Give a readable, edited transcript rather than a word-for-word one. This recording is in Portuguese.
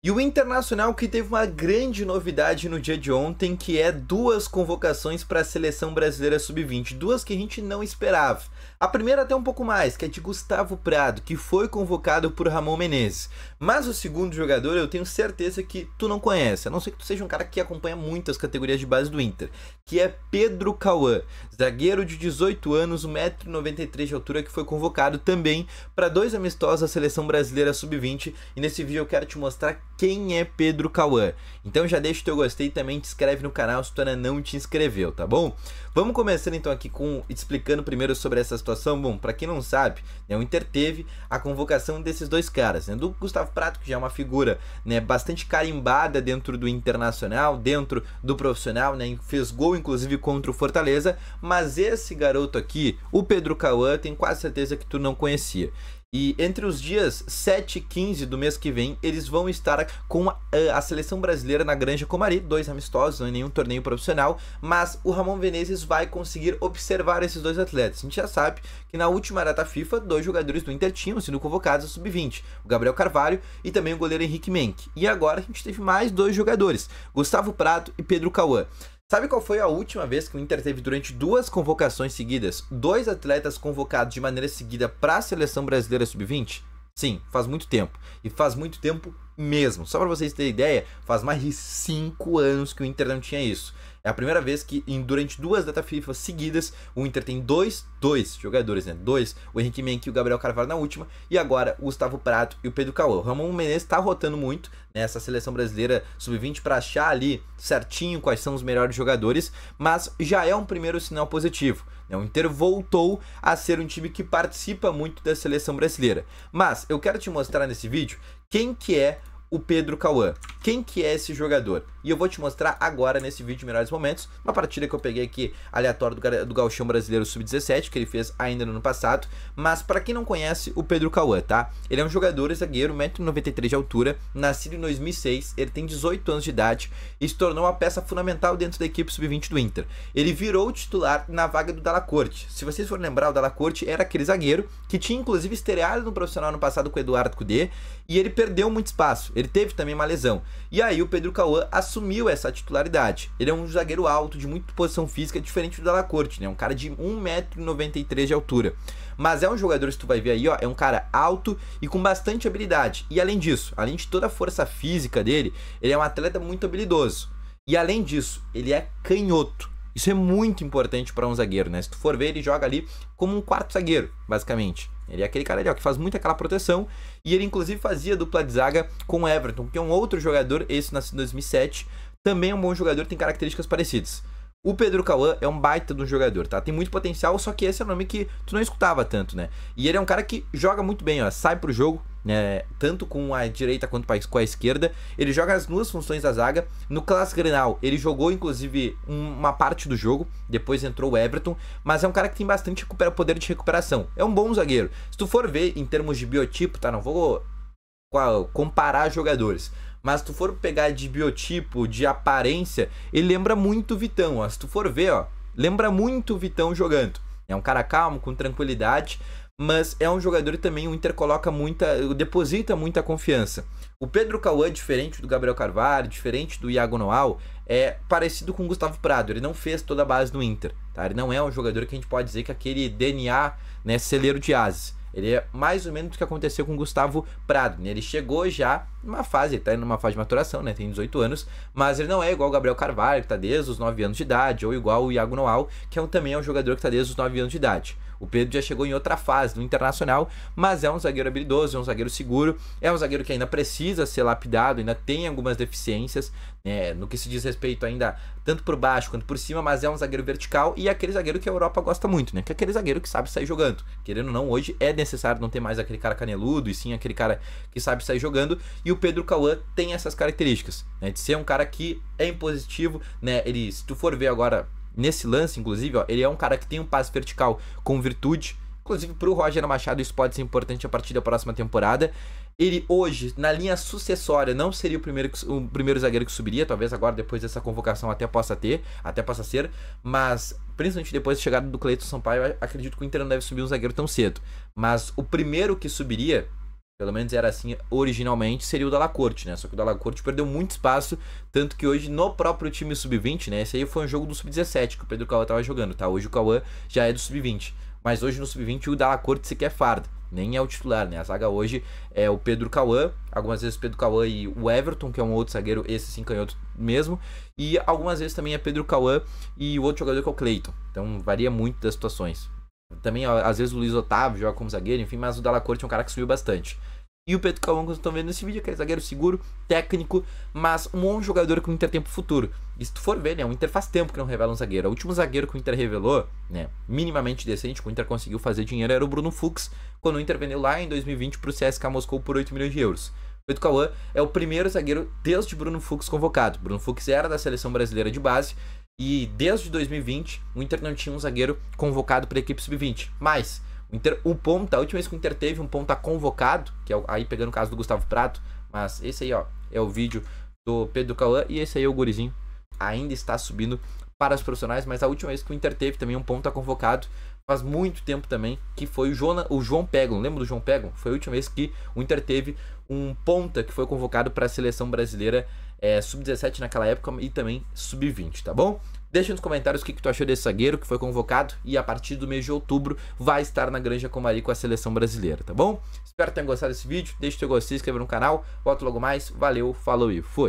E o Internacional que teve uma grande novidade no dia de ontem, que é duas convocações para a Seleção Brasileira Sub-20, duas que a gente não esperava. A primeira até um pouco mais, que é de Gustavo Prado, que foi convocado por Ramon Menezes. Mas o segundo jogador eu tenho certeza que tu não conhece, a não ser que tu seja um cara que acompanha muitas categorias de base do Inter, que é Pedro Cauã, zagueiro de 18 anos, 1,93 m de altura, que foi convocado também para dois amistosos da Seleção Brasileira Sub-20. E nesse vídeo eu quero te mostrar quem é Pedro Cauã. Então já deixa o teu gostei e também te inscreve no canal se tu ainda não te inscreveu, tá bom? Vamos começando então aqui explicando primeiro sobre essa situação. Bom, para quem não sabe, né, o Inter teve a convocação desses dois caras, né, do Gustavo Prado, que já é uma figura, né, bastante carimbada dentro do Internacional, dentro do profissional, né, fez gol inclusive contra o Fortaleza, mas esse garoto aqui, o Pedro Cauã, tenho quase certeza que tu não conhecia. E entre os dias 7 e 15 do mês que vem, eles vão estar com a seleção brasileira na Granja Comari, dois amistosos, não é nenhum torneio profissional, mas o Ramon Menezes vai conseguir observar esses dois atletas. A gente já sabe que na última data FIFA, dois jogadores do Inter tinham sido convocados a Sub-20, o Gabriel Carvalho e também o goleiro Henrique Menck. E agora a gente teve mais dois jogadores, Gustavo Prado e Pedro Cauã. Sabe qual foi a última vez que o Inter teve durante duas convocações seguidas, dois atletas convocados de maneira seguida para a Seleção Brasileira Sub-20? Sim, faz muito tempo. E faz muito tempo mesmo. Só para vocês terem ideia, faz mais de 5 anos que o Inter não tinha isso. É a primeira vez que durante duas datas FIFA seguidas, o Inter tem dois jogadores, né? O Henrique Menck e o Gabriel Carvalho na última, e agora o Gustavo Prado e o Pedro Cauã. O Ramon Menezes está rotando muito nessa seleção brasileira sub-20 para achar ali certinho quais são os melhores jogadores, mas já é um primeiro sinal positivo, né? O Inter voltou a ser um time que participa muito da seleção brasileira. Mas eu quero te mostrar nesse vídeo quem que é o Pedro Cauã. Quem que é esse jogador? E eu vou te mostrar agora nesse vídeo de melhores momentos, uma partida que eu peguei aqui aleatório do Gauchão Brasileiro Sub-17, que ele fez ainda no ano passado. Mas para quem não conhece o Pedro Cauã, tá? Ele é um jogador zagueiro, 1,93 m de altura, nascido em 2006, ele tem 18 anos de idade e se tornou uma peça fundamental dentro da equipe Sub-20 do Inter. Ele virou titular na vaga do Dalla Corte. Se vocês forem lembrar, o Dalla Corte era aquele zagueiro que tinha inclusive estreado no profissional no passado com o Eduardo Cudê, e ele perdeu muito espaço. Ele teve também uma lesão. E aí o Pedro Cauã assumiu essa titularidade. Ele é um zagueiro alto, de muita posição física, diferente do Dalla Corte, né? Um cara de 1,93 m de altura. Mas é um jogador, se tu vai ver aí, ó, é um cara alto e com bastante habilidade. E além disso, além de toda a força física dele, ele é um atleta muito habilidoso. E além disso, ele é canhoto. Isso é muito importante para um zagueiro, né? Se tu for ver, ele joga ali como um quarto zagueiro, basicamente. Ele é aquele cara ali, ó, que faz muito aquela proteção. E ele inclusive fazia dupla de zaga com o Everton, que é um outro jogador, esse nascido em 2007. Também é um bom jogador, tem características parecidas. O Pedro Cauã é um baita de um jogador, tá? Tem muito potencial, só que esse é um nome que tu não escutava tanto, né? E ele é um cara que joga muito bem, ó, sai pro jogo, né? Tanto com a direita quanto com a esquerda. Ele joga as duas funções da zaga. No Clássico Grenal, ele jogou inclusive uma parte do jogo, depois entrou o Everton, mas é um cara que tem bastante poder de recuperação. É um bom zagueiro. Se tu for ver em termos de biotipo, tá? Não vou comparar jogadores, mas se tu for pegar de biotipo, de aparência, ele lembra muito o Vitão, ó. Se tu for ver, ó, lembra muito o Vitão jogando. É um cara calmo, com tranquilidade, mas é um jogador que também o Inter deposita muita confiança. O Pedro Cauã, diferente do Gabriel Carvalho, diferente do Iago Noal, é parecido com o Gustavo Prado. Ele não fez toda a base do Inter, tá? Ele não é um jogador que a gente pode dizer que é aquele DNA, né, celeiro de ases. Ele é mais ou menos o que aconteceu com o Gustavo Prado, né? Ele chegou já numa fase, ele tá numa fase de maturação, né? Tem 18 anos, mas ele não é igual o Gabriel Carvalho, que tá desde os 9 anos de idade, ou igual o Iago Noal, que também é um jogador que tá desde os 9 anos de idade. O Pedro já chegou em outra fase no Internacional, mas é um zagueiro habilidoso, é um zagueiro seguro, é um zagueiro que ainda precisa ser lapidado, ainda tem algumas deficiências, né, no que se diz respeito ainda tanto por baixo quanto por cima, mas é um zagueiro vertical e é aquele zagueiro que a Europa gosta muito, né? Que é aquele zagueiro que sabe sair jogando. Querendo ou não, hoje é necessário não ter mais aquele cara caneludo, e sim aquele cara que sabe sair jogando, e o Pedro Cauã tem essas características, né? De ser um cara que é impositivo, né? Ele, se tu for ver agora nesse lance, inclusive, ó, ele é um cara que tem um passe vertical com virtude. Inclusive, para o Roger Machado, isso pode ser importante a partir da próxima temporada. Ele hoje, na linha sucessória, não seria o primeiro zagueiro que subiria. Talvez agora, depois dessa convocação, até possa ser. Mas, principalmente depois da chegada do Cleiton Sampaio, eu acredito que o Inter não deve subir um zagueiro tão cedo. Mas o primeiro que subiria pelo menos era assim originalmente, seria o Dalla Corte, né? Só que o Dalla Corte perdeu muito espaço, tanto que hoje no próprio time sub-20, né? Esse aí foi um jogo do sub-17 que o Pedro Cauã tava jogando, tá? Hoje o Cauã já é do sub-20, mas hoje no sub-20 o Dalla Corte sequer farda, nem é o titular, né? A zaga hoje é o Pedro Cauã, algumas vezes o Pedro Cauã e o Everton, que é um outro zagueiro, esse sim canhoto mesmo, e algumas vezes também é Pedro Cauã e o outro jogador que é o Cleiton. Então varia muito das situações. Também, às vezes, o Luiz Otávio joga como zagueiro, enfim, mas o Dalla Corte é um cara que subiu bastante. E o Pedro Cauã, que vocês estão vendo nesse vídeo, que é zagueiro seguro, técnico, mas um bom jogador com o Inter tem pro futuro. E se tu for ver, né, o Inter faz tempo que não revela um zagueiro. O último zagueiro que o Inter revelou, né, minimamente decente, que o Inter conseguiu fazer dinheiro, era o Bruno Fux, quando o Inter vendeu lá em 2020 pro CSKA Moscou por 8 milhões de euros. O Pedro Cauã é o primeiro zagueiro desde Bruno Fux convocado. Bruno Fux era da seleção brasileira de base, e desde 2020 o Inter não tinha um zagueiro convocado para a equipe sub-20. Mas o Inter, o ponta, a última vez que o Inter teve um ponta convocado, que é aí pegando o caso do Gustavo Prato, mas esse aí, ó, é o vídeo do Pedro Cauã, e esse aí é o gurizinho, ainda está subindo para os profissionais, mas a última vez que o Inter teve também um ponta convocado, faz muito tempo também, que foi o João Peglo. Lembra do João Peglo? Foi a última vez que o Inter teve um ponta que foi convocado para a seleção brasileira sub-17 naquela época e também sub-20, tá bom? Deixa nos comentários o que tu achou desse zagueiro que foi convocado e a partir do mês de outubro vai estar na Granja Comari com a seleção brasileira, tá bom? Espero que tenham gostado desse vídeo, deixa o teu gostei, se inscreva no canal, volto logo mais, valeu, falou e fui!